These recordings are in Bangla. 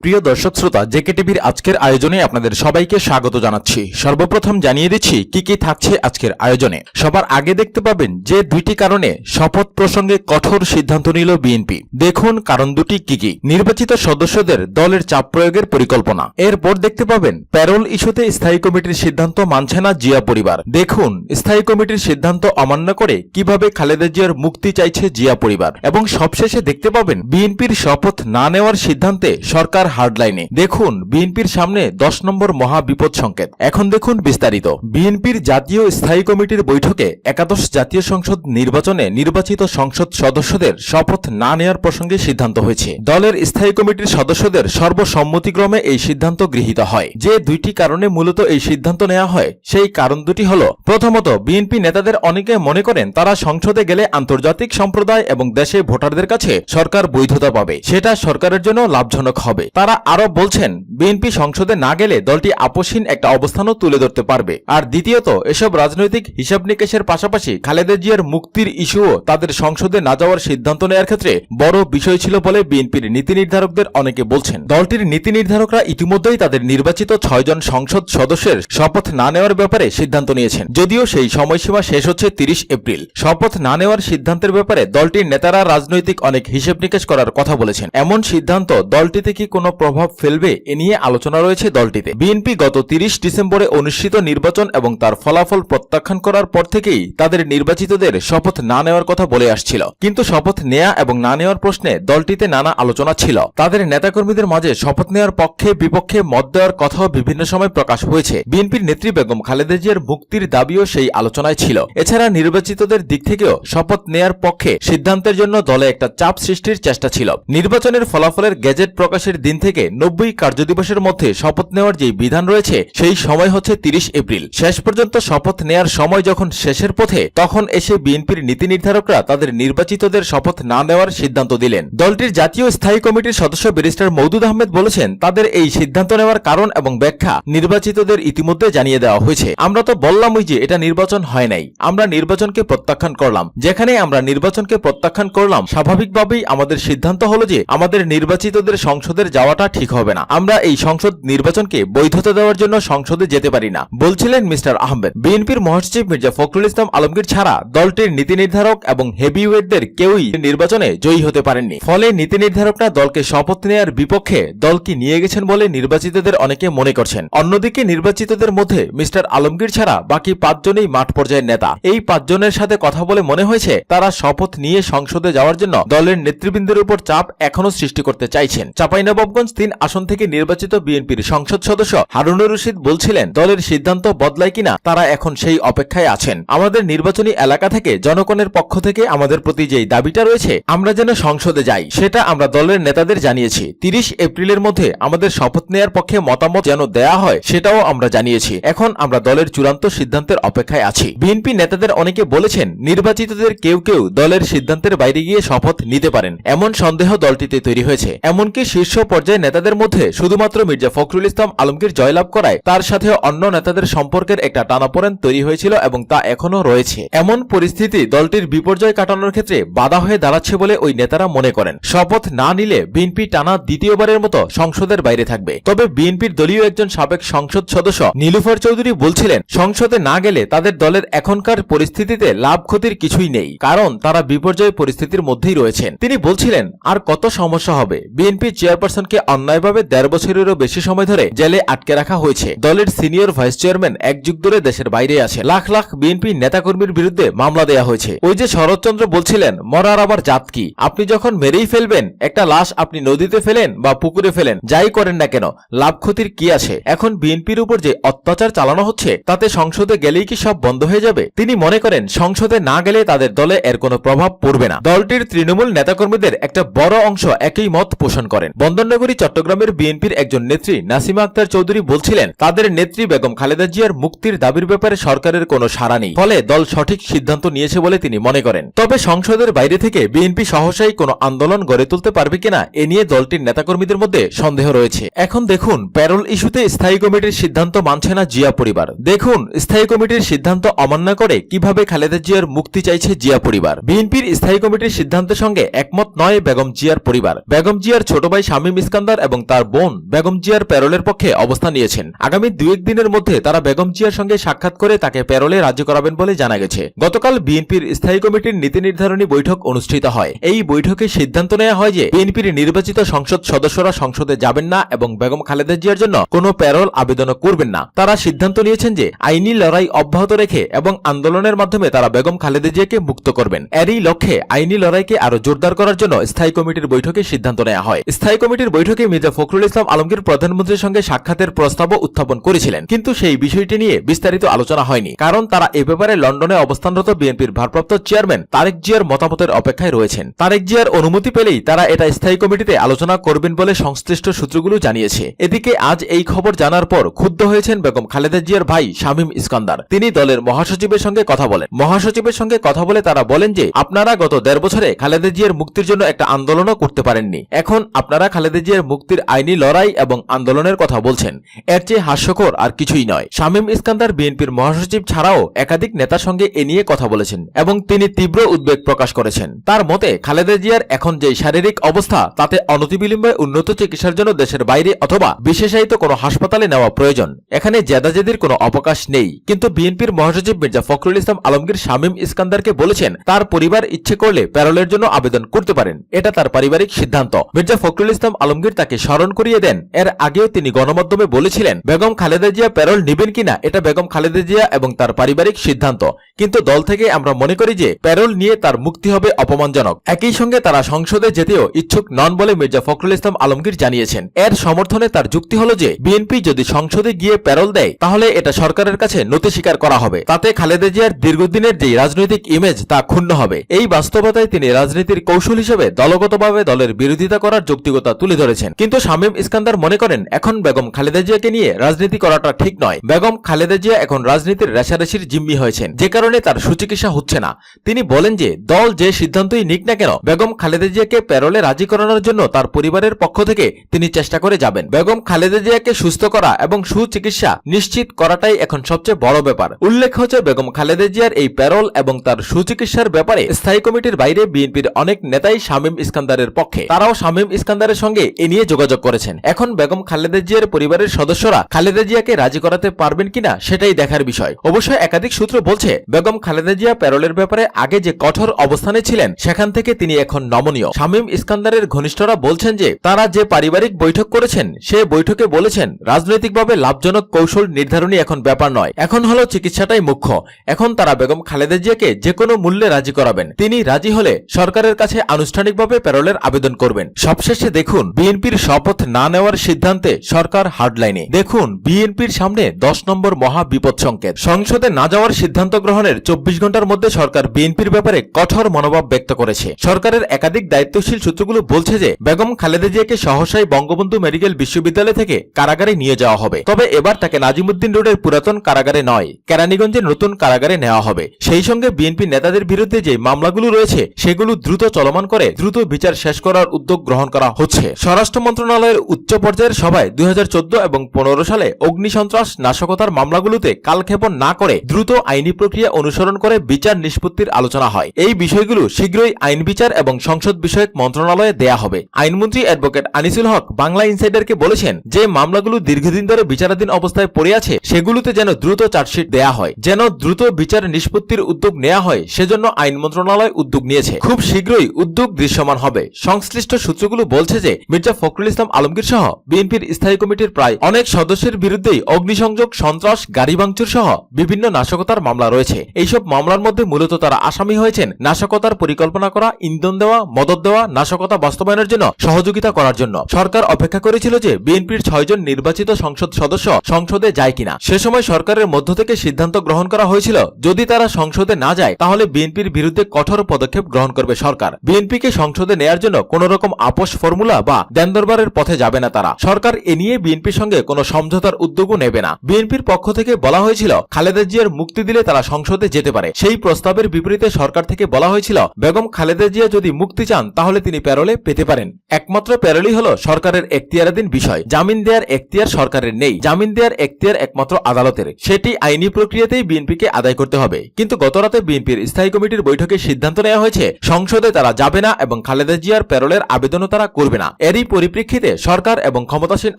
প্রিয় দর্শক শ্রোতা, জেকে টিভির আজকের আয়োজনে আপনাদের সবাইকে স্বাগত জানাচ্ছি। সর্বপ্রথম জানিয়ে দিচ্ছি কি কি থাকছে আজকের আয়োজনে। সবার আগে দেখতে পাবেন যে দুইটি কারণে শপথ প্রসঙ্গে কঠোর সিদ্ধান্ত নিল বিএনপি। দেখুন কারণ দুটি কি কি। নির্বাচিত সদস্যদের দলের চাপ প্রয়োগের পরিকল্পনা। এরপর দেখতে পাবেন প্যারোল ইস্যুতে স্থায়ী কমিটির সিদ্ধান্ত মানছে না জিয়া পরিবার। দেখুন স্থায়ী কমিটির সিদ্ধান্ত অমান্য করে কিভাবে খালেদা জিয়ার মুক্তি চাইছে জিয়া পরিবার। এবং সবশেষে দেখতে পাবেন বিএনপির শপথ না নেওয়ার সিদ্ধান্তে সরকার হার্ডলাইনে। দেখুন বিএনপির সামনে 10 নম্বর মহা বিপদ সংকেত। এখন দেখুন বিস্তারিত। বিএনপির জাতীয় স্থায়ী কমিটির বৈঠকে একাদশ জাতীয় সংসদ নির্বাচনে নির্বাচিত সংসদ সদস্যদের শপথ না নেওয়ার প্রসঙ্গে সিদ্ধান্ত হয়েছে। দলের স্থায়ী কমিটির সদস্যদের সর্বসম্মতিক্রমে এই সিদ্ধান্ত গৃহীত হয়। যে দুইটি কারণে মূলত এই সিদ্ধান্ত নেওয়া হয় সেই কারণ দুটি হল, প্রথমত বিএনপি নেতাদের অনেকে মনে করেন তারা সংসদে গেলে আন্তর্জাতিক সম্প্রদায় এবং দেশে ভোটারদের কাছে সরকার বৈধতা পাবে, সেটা সরকারের জন্য লাভজনক হবে। তারা আরো বলছেন বিএনপি সংসদে না গেলে দলটি আপোষহীন একটা অবস্থানও তুলে ধরতে পারবে। আর দ্বিতীয়ত এসব রাজনৈতিক হিসাব নিকেশের পাশাপাশি খালেদা জিয়ার মুক্তির ইস্যুও তাদের সংসদে না যাওয়ার সিদ্ধান্ত নেওয়ার ক্ষেত্রে বড় বিষয় ছিল বলে বিএনপির নীতি নির্ধারকদের অনেকে বলছেন। দলটির নীতি নির্ধারকরা ইতিমধ্যেই তাদের নির্বাচিত 6 জন সংসদ সদস্যের শপথ না নেওয়ার ব্যাপারে সিদ্ধান্ত নিয়েছেন, যদিও সেই সময়সীমা শেষ হচ্ছে 30 এপ্রিল। শপথ না নেওয়ার সিদ্ধান্তের ব্যাপারে দলটির নেতারা রাজনৈতিক অনেক হিসেব নিকেশ করার কথা বলেছেন। এমন সিদ্ধান্ত দলটিতে কি কোনো প্রভাব ফেলবে এ নিয়ে আলোচনা রয়েছে দলটিতে। বিএনপি গত 30 ডিসেম্বরে অনুষ্ঠিত নির্বাচন এবং তার ফলাফল প্রত্যাখ্যান করার পর থেকেই তাদের নির্বাচিতদের শপথ না নেওয়ার কথা বলে আসছিল। কিন্তু শপথ নেয়া এবং না নেওয়ার প্রশ্নে দলটিতে নানা আলোচনা ছিল। তাদের নেতাকর্মীদের মাঝে শপথ নেওয়ার পক্ষে বিপক্ষে মত দেওয়ার কথাও বিভিন্ন সময় প্রকাশ হয়েছে। বিএনপির নেত্রী বেগম খালেদা জিয়ার মুক্তির দাবিও সেই আলোচনায় ছিল। এছাড়া নির্বাচিতদের দিক থেকেও শপথ নেয়ার পক্ষে সিদ্ধান্তের জন্য দলে একটা চাপ সৃষ্টির চেষ্টা ছিল। নির্বাচনের ফলাফলের গেজেট প্রকাশের দিন থেকে 90 কার্যদিবসের মধ্যে শপথ নেওয়ার যে বিধান রয়েছে সেই সময় হচ্ছে 30 এপ্রিল। শেষ পর্যন্ত শপথ নেয়ার সময় যখন শেষের পথে, তখন এসে বিএনপির নীতি নির্ধারকরা তাদের নির্বাচিতদের শপথ না নেওয়ার সিদ্ধান্ত দিলেন। দলটির জাতীয় স্থায়ী কমিটির সদস্য ব্যারিস্টার মওদুদ আহমেদ বলেছেন, তাদের এই সিদ্ধান্ত নেওয়ার কারণ এবং ব্যাখ্যা নির্বাচিতদের ইতিমধ্যে জানিয়ে দেওয়া হয়েছে। আমরা তো বললামই যে এটা নির্বাচন হয় নাই, আমরা নির্বাচনকে প্রত্যাখ্যান করলাম। যেখানে আমরা নির্বাচনকে প্রত্যাখ্যান করলাম, স্বাভাবিকভাবেই আমাদের সিদ্ধান্ত হলো যে আমাদের নির্বাচিতদের সংসদের যাওয়াটা ঠিক হবে না। আমরা এই সংসদ নির্বাচনকে বৈধতা দেওয়ার জন্য সংসদে যেতে পারি না, বলছিলেন মিস্টার আহমেদ। বিএনপির মহাসচিব মির্জা ফখরুল ইসলাম আলমগীর ছাড়া দলটির নীতি নির্ধারক এবং হেভিওয়েটদের কেউই নির্বাচনে জয়ী হতে পারেননি। ফলে নীতি নির্ধারকরা দলকে শপথ নেয়ার বিপক্ষে দলকে নিয়ে গেছেন বলে নির্বাচিতদের অনেকে মনে করছেন। অন্যদিকে নির্বাচিতদের মধ্যে মিস্টার আলমগীর ছাড়া বাকি 5 জনই মাঠ পর্যায়ের নেতা। এই 5 জনের সাথে কথা বলে মনে হয়েছে তারা শপথ নিয়ে সংসদে যাওয়ার জন্য দলের নেতৃবৃন্দের উপর চাপ এখনো সৃষ্টি করতে চাইছেন। চাঁপাইনবাবগঞ্জ 3 আসন থেকে নির্বাচিত বিএনপির সংসদ সদস্য হারুনুর রশিদ বলছিলেন, দলের সিদ্ধান্ত বদলায় কিনা তারা এখন সেই অপেক্ষায় আছেন। আমাদের নির্বাচনী এলাকা থেকে জনগণের পক্ষ থেকে আমাদের প্রতি যেই দাবিটা রয়েছে আমরা যেন সংসদে যাই, সেটা আমরা দলের নেতাদের জানিয়েছি। 30 এপ্রিলের মধ্যে আমাদের শপথ নেয়ার পক্ষে মতামত যেন দেয়া হয় সেটাও আমরা জানিয়েছি। এখন আমরা দলের চূড়ান্ত সিদ্ধান্তের অপেক্ষায় আছি। বিএনপি নেতাদের অনেকে বলেছেন নির্বাচিতদের কেউ কেউ দলের সিদ্ধান্তের বাইরে গিয়ে শপথ নিতে পারেন, এমন সন্দেহ দলটিতে তৈরি হয়েছে। এমনকি শীর্ষ পর্যায়ে নেতাদের মধ্যে শুধুমাত্র মির্জা ফখরুল ইসলাম আলমগীর জয়লাভ করায় তার সাথে অন্য নেতাদের সম্পর্কের একটা টানাপোড়েন তৈরি হয়েছিল এবং তা এখনো রয়েছে। এমন পরিস্থিতি দলটির বিপর্যয় কাটানোর ক্ষেত্রে বাধা হয়ে দাঁড়াচ্ছে বলে ওই নেতারা মনে করেন। শপথ না নিলে বিএনপি টানা দ্বিতীয়বারের মতো সংসদের বাইরে থাকবে। তবে বিএনপির দলীয় একজন সাবেক সংসদ সদস্য নীলুফার চৌধুরী বলছিলেন, সংসদে না গেলে তাদের দলের এখনকার পরিস্থিতিতে লাভ ক্ষতির কিছুই নেই, কারণ তারা বিপর্যয় পরিস্থিতির মধ্যেই রয়েছেন। তিনি বলছিলেন, আর কত সমস্যা হবে। বিএনপি চেয়ারপারসনকে অন্যায়ভাবে 1.5 বছরেরও বেশি সময় ধরে জেলে আটকে রাখা হয়েছে। দলের সিনিয়র ভাইস চেয়ারম্যান 1 যুগ ধরে দেশের বাইরে আছে। লাখ লাখ বিএনপি নেতাকর্মীর বিরুদ্ধে মামলা দেয়া হয়েছে। ওই যে শরৎচন্দ্র বলছিলেন, মরার আবার জাত কি? আপনি যখন মেরেই ফেলবেন, একটা লাশ আপনি নদীতে ফেলেন বা পুকুরে ফেলেন, যাই করেন না কেন, লাভ ক্ষতির কি আছে? এখন বিএনপির উপর যে অত্যাচার চালানো হচ্ছে তাতে সংসদে গেলেই কি সব বন্ধ হয়ে যাবে? তিনি মনে করেন সংসদে না গেলে তাদের দলে এর কোনো প্রভাব পড়বে না। দলটির তৃণমূল নেতাকর্মীদের একটা বড় অংশ একই মত পোষণ করেন। বন্দরনগরী চট্টগ্রামের বিএনপির একজন নেত্রী নাসিমা আক্তার চৌধুরী বলছিলেন, তাদের নেত্রী বেগম খালেদা জিয়ার মুক্তির দাবির ব্যাপারে সরকারের কোনো সাড়া নেই, ফলে দল সঠিক সিদ্ধান্ত নিয়েছে বলে তিনি মনে করেন। তবে সংসদের বাইরে থেকে বিএনপি সহসাই কোনো আন্দোলন গড়ে তুলতে পারবে কিনা এ নিয়ে দলটির নেতাকর্মীদের মধ্যে সন্দেহ রয়েছে। এখন দেখুন প্যারোল ইস্যুতে স্থায়ী কমিটির সিদ্ধান্ত মানছে না জিয়া পরিবার। দেখুন স্থায়ী কমিটির সিদ্ধান্ত অমান্য করে কিভাবে খালেদা জিয়ার মুক্তি চাইছে জিয়া পরিবার। বিএনপির স্থায়ী কমিটির সিদ্ধান্তের সঙ্গে একমত নয় বেগম জিয়ার পরিবার। বেগম জিয়ার ছোট ভাই শামীম ইস্কান্দার এবং তার বোন বেগম জিয়ার প্যারোলের পক্ষে অবস্থান নিয়েছেন। আগামী 2-1 দিনের মধ্যে তারা বেগম জিয়ার সঙ্গে সাক্ষাৎ করে তাকে প্যারোলে রাজি করাবেন বলে জানা গেছে। গতকাল বিএনপির স্থায়ী কমিটির নীতি নির্ধারণী বৈঠক অনুষ্ঠিত হয়। এই বৈঠকে সিদ্ধান্ত নেওয়া হয় যে বিএনপির নির্বাচিত সংসদ সদস্যরা সংসদে যাবেন না এবং বেগম খালেদা জিয়ার জন্য কোনো প্যারোল আবেদনও করবেন না। তারা সিদ্ধান্ত নিয়েছেন যে আইনি লড়াই অব্যাহত রেখে এবং আন্দোলনের মাধ্যমে তারা বেগম খালেদা জিয়াকে মুক্ত করবেন। এরই লক্ষ্যে আইনি লড়াইকে আরো জোরদার করার জন্য স্থায়ী কমিটির বৈঠকে সিদ্ধান্ত নেওয়া হয়। স্থায়ী কমিটির বৈঠকে মির্জা ফখরুল ইসলাম আলমগীর প্রধানমন্ত্রীর সঙ্গে সাক্ষাতের প্রস্তাবও উত্থাপন করেছিলেন, কিন্তু সেই বিষয়টি নিয়ে বিস্তারিত আলোচনা হয়নি, কারণ তারা এ ব্যাপারে লন্ডনে অবস্থানরত বিএনপির ভারপ্রাপ্ত চেয়ারম্যান তারেক জিয়ার মতামতের অপেক্ষায় রয়েছেন। তারেক জিয়ার অনুমতি পেলেই তারা এটা স্থায়ী কমিটিতে আলোচনা করবেন বলে সংশ্লিষ্ট সূত্রগুলো জানিয়েছে। এদিকে আজ এই খবর জানার পর ক্ষুব্ধ হয়েছেন বেগম খালেদা জিয়ার ভাই শামীম ইস্কান্দার। তিনি দলের মহাসচিবের সঙ্গে কথা বলেন। মহাসচিবের সঙ্গে কথা বলে তারা বলেন যে আপনারা গত 1.5 বছরে খালেদা জিয়ার মুক্তির জন্য একটা আন্দোলনও করতে পারেননি। এখন আপনারা খালেদা জিয়ার মুক্তির আইনি লড়াই এবং আন্দোলনের কথা বলছেন। এর চেয়ে হাস্যকর আর কিছুই নয়। শামীম ইস্কান্দার বিএনপির মহাসচিব ছাড়াও একাধিক নেতার সঙ্গে এ নিয়ে কথা বলেছেন এবং তিনি তীব্র উদ্বেগ প্রকাশ করেছেন। তার মতে খালেদা জিয়ার এখন যে শারীরিক অবস্থা তাতে অনতিবিলম্বে উন্নত চিকিৎসার জন্য দেশের বাইরে অথবা বিশেষায়িত কোনো হাসপাতালে নেওয়া প্রয়োজন। এখানে জেদাজেদির কোনো অবকাশ নেই। কিন্তু বিএনপির মহাসচিব মির্জা ফখরুল ইসলাম আলমগীর শামীম ইস্কান্দারকে বলেছেন তার পরিবার ইচ্ছে করলে প্যারোলের জন্য আবেদন করতে পারেন, এটা তার পারিবারিক সিদ্ধান্ত। মির্জা ফখরুল ইসলাম আলমগীর তাকে স্মরণ করিয়ে দেন এর আগেও তিনি গণমাধ্যমে বলেছিলেন বেগম খালেদা জিয়া প্যারোল নেবেন কিনা এটা বেগম খালেদা জিয়া এবং তার পারিবারিক সিদ্ধান্ত, কিন্তু দল থেকে আমরা মনে করি যে প্যারোল নিয়ে তার মুক্তি হবে অপমানজনক। একই সঙ্গে তারা সংসদে যেতেও ইচ্ছুক নন বলে মির্জা ফখরুল ইসলাম আলমগীর জানিয়েছেন। এর সমর্থনে তার যুক্তি হল যে বিএনপি যদি সংসদে গিয়ে প্যারোল দেয় তাহলে এটা সরকারের কাছে নথি স্বীকার করা হবে, তাতে খালেদা জিয়ার দীর্ঘদিনের যে রাজনৈতিক ইমেজ তা ক্ষুণ্ণ হবে। এই বাস্তবতায় তিনি রাজনীতির কৌশল হিসেবে দলগতভাবে দলের বিরোধিতা করার যৌক্তিকতা তুলে ধরেছেন। কিন্তু শামীম ইস্কান্দার মনে করেন এখন বেগম খালেদা জিয়াকে নিয়ে রাজনীতি করাটা ঠিক নয়। বেগম খালেদা জিয়া এখন রাজনীতির রেশারেশির জিম্মি হয়েছেন, যে কারণে তার সুচিকিৎসা হচ্ছে না। তিনি বলেন যে দল যে সিদ্ধান্তই নিক না কেন বেগম খালেদা জিয়াকে প্যারোলে রাজি করানোর জন্য তার পরিবারের পক্ষ থেকে তিনি চেষ্টা করে যাবেন। বেগম খালেদা জিয়াকে সুস্থ করা এবং সুচিকিৎসা নিশ্চিত করাটাই এখন সবচেয়ে বড় ব্যাপার। উল্লেখ হচ্ছে বেগম খালেদা জিয়ার এই প্যারোল এবং তার সুচিকিৎসার ব্যাপারে স্থায়ী কমিটির বাইরে বিএনপির অনেক নেতাই শামীম ইস্কান্দারের পক্ষে। তারাও শামীম ইস্কান্দারের সঙ্গে এ নিয়ে যোগাযোগ করেছেন। এখন বেগম খালেদা জিয়ার পরিবারের সদস্যরা খালেদা জিয়াকে রাজি করাতে পারবেন কিনা সেটাই দেখার বিষয়। অবশ্য একাধিক সূত্র বলছে বেগম খালেদা জিয়া প্যারোলের ব্যাপারে আগে যে কঠোর অবস্থানে ছিলেন সেখান থেকে তিনি এখন নমনীয়। শামীম ইস্কান্দারের ঘনিষ্ঠরা বলছেন যে তারা যে পারিবারিক বৈঠক করেছেন সে বৈঠকে বলেছেন রাজনৈতিকভাবে লাভজনক কৌশল নির্ধারণী এখন ব্যাপার নয়, এখন হলো চিকিৎসাটাই মুখ্য। এখন তারা বেগম খালেদা জিয়াকে যে কোনো মূল্যে রাজি করাবেন। তিনি রাজি হলে সরকারের কাছে আনুষ্ঠানিকভাবে প্যারোলের আবেদন করবেন। সবশেষে দেখুন বিএনপির শপথ না নেওয়ার সিদ্ধান্তে সরকার হার্ডলাইনে। দেখুন বিএনপির সামনে 10 নম্বর মহা বিপদ সংকেত। সংসদে না যাওয়ার সিদ্ধান্ত গ্রহণের 24 ঘন্টার মধ্যে সরকার বিএনপির ব্যাপারে কঠোর মনোভাব ব্যক্ত করেছে। সরকারের একাধিক দায়িত্বশীল সূত্রগুলো বলছে যে বেগম খালেদা জিয়াকে সহসাই বঙ্গবন্ধু মেডিকেল বিশ্ববিদ্যালয় থেকে কারাগারে নিয়ে যাওয়া হবে। তবে এবার তাকে নাজিমুদ্দিন রোডের পুরাতন কারাগারে নয়, কেরানীগঞ্জের নতুন কারাগারে নেওয়া হবে। সেই সঙ্গে বিএনপি নেতাদের বিরুদ্ধে যে মামলাগুলো রয়েছে সেগুলো দ্রুত চলমান করে দ্রুত বিচার শেষ করার উদ্যোগ গ্রহণ করা হচ্ছে। স্বরাষ্ট্র মন্ত্রণালয়ের উচ্চ পর্যায়ের সভায় 2014 এবং 15 সালে অগ্নিসন্ত্রাস নাশকতার মামলাগুলোতে কালক্ষেপণ না করে দ্রুত আইনি প্রক্রিয়া অনুসরণ করে বিচার নিষ্পত্তির আলোচনা হয়। এই বিষয়গুলো শীঘ্রই আইন বিচার এবং সংসদ বিষয়ক মন্ত্রণালয়ে দেয়া হবে। আইনমন্ত্রী অ্যাডভোকেট আনিসুল হক বাংলা ইনসাইডারকে বলেছেন যে মামলাগুলো দীর্ঘদিন ধরে বিচারাধীন অবস্থায় পড়ে আছে সেগুলোতে যেন দ্রুত চার্জশিট দেয়া হয়, যেন দ্রুত বিচার নিষ্পত্তির উদ্যোগ নেওয়া হয়, সেজন্য আইন মন্ত্রণালয় উদ্যোগ নিয়েছে। খুব শীঘ্রই উদ্যোগ দৃশ্যমান হবে। সংশ্লিষ্ট সূত্রগুলো বলছে যে মির্জা ফখরুল ইসলাম আলমগীর সহ বিএনপির স্থায়ী কমিটির প্রায় অনেক সদস্যের বিরুদ্ধেই অগ্নিসংযোগ, সন্ত্রাস, গাড়ি ভাঙচুর সহ বিভিন্ন নাশকতার মামলা রয়েছে। এইসব মামলার মধ্যে মূলত তারা আসামি হয়েছেন নাশকতার পরিকল্পনা করা, ইন্ধন দেওয়া, মদত দেওয়া, নাশকতা বাস্তবায়নের জন্য সহযোগিতা করার জন্য। সরকার অপেক্ষা করেছিল যে বিএনপির 6 জন নির্বাচিত সংসদ সদস্য সংসদে যায় কিনা। সে সময় সরকারের মধ্য থেকে সিদ্ধান্ত গ্রহণ করা হয়েছিল যদি তারা সংসদে না যায় তাহলে বিএনপির বিরুদ্ধে কঠোর পদক্ষেপ গ্রহণ করবে সরকার। বিএনপিকে সংসদে নেয়ার জন্য কোন রকম আপোষ ফর্মুলা বা দেন দরবারের পথে যাবে না তারা। সরকার এ নিয়ে বিএনপির সঙ্গে কোনো সমঝোতার উদ্যোগও নেবে না। বিএনপির পক্ষ থেকে বলা হয়েছিল খালেদা জিয়ার মুক্তি দিলে তারা সংসদে যেতে পারে। সেই প্রস্তাবের বিপরীতে সরকার থেকে বলা হয়েছিল বেগম খালেদা জিয়া যদি মুক্তি চান তাহলে তিনি প্যারোলে পেতে পারেন। একমাত্র প্যারোলই হলো সরকারের এখতিয়ারাধীন বিষয়। জামিন দেওয়ার এখতিয়ার সরকারের নেই। জামিন দেওয়ার এখতিয়ার একমাত্র আদালতের। সেটি আইনি প্রক্রিয়াতেই বিএনপিকে আদায় করতে হবে। কিন্তু গতরাতে বিএনপির স্থায়ী কমিটির বৈঠকে সিদ্ধান্ত নেওয়া হয়েছে সংসদে তারা যাবে না এবং খালেদা জিয়ার প্যারোলের আবেদনও তারা করবে না। এরই এরই পরিপ্রেক্ষিতে সরকার এবং ক্ষমতাসীন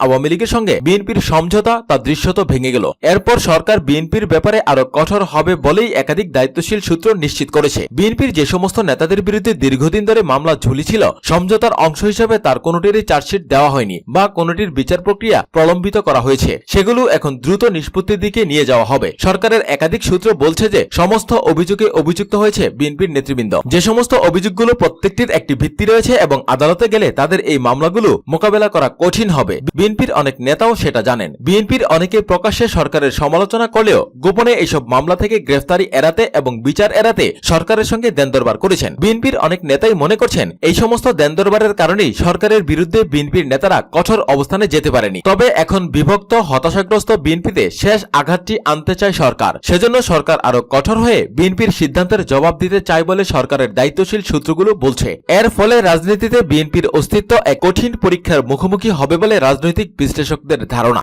আওয়ামী লীগের সঙ্গে বিএনপির সমঝোতা তা দৃশ্যত ভেঙে গেল। এরপর সরকার বিএনপির ব্যাপারে আরো কঠোর হবে বলেই একাধিক দায়িত্বশীল সূত্র নিশ্চিত করেছে। বিএনপির যে সমস্ত নেতাদের বিরুদ্ধে দীর্ঘদিন ধরে মামলা ঝুলিছিল, সমঝোতার অংশ হিসেবে তার কোনোটিরই চার্জশিট দেওয়া হয়নি বা কোনোটির বিচার প্রক্রিয়া প্রলম্বিত করা হয়েছে, সেগুলো এখন দ্রুত নিষ্পত্তির দিকে নিয়ে যাওয়া হবে। সরকারের একাধিক সূত্র বলছে যে সমস্ত অভিযোগে অভিযুক্ত হয়েছে বিএনপির নেতৃবৃন্দ। যে সমস্ত অভিযোগগুলো প্রত্যেকটির একটি ভিত্তি রয়েছে এবং আদালতে গেলে তাদের এই মামলাগুলো মোকাবেলা করা কঠিন হবে। বিএনপির অনেক নেতাও সেটা জানেন। বিএনপির অনেকে প্রকাশ্যে সরকারের সমালোচনা করলেও গোপনে এইসব মামলা থেকে গ্রেফতারি এড়াতে এবং বিচার এড়াতে সরকারের সঙ্গে দেনদরবার করেছেন। বিএনপির অনেক নেতাই মনে করছেন এই সমস্ত দেনদরবারের কারণেই সরকারের বিরুদ্ধে বিএনপির নেতারা কঠোর অবস্থানে যেতে পারেনি। তবে এখন বিভক্ত হতাশাগ্রস্ত বিএনপিতে শেষ আঘাতটি আনতে চায় সরকার। সেজন্য সরকার আরো কঠোর হয়ে বিএনপির সিদ্ধান্তের জবাব দিতে চায় বলে সরকারের দায়িত্বশীল সূত্রগুলো বলছে। এর ফলে রাজনীতিতে বিএনপির অস্তিত্ব এক কঠিন পরীক্ষার মুখোমুখি হবে বলে রাজনৈতিক বিশ্লেষকদের ধারণা।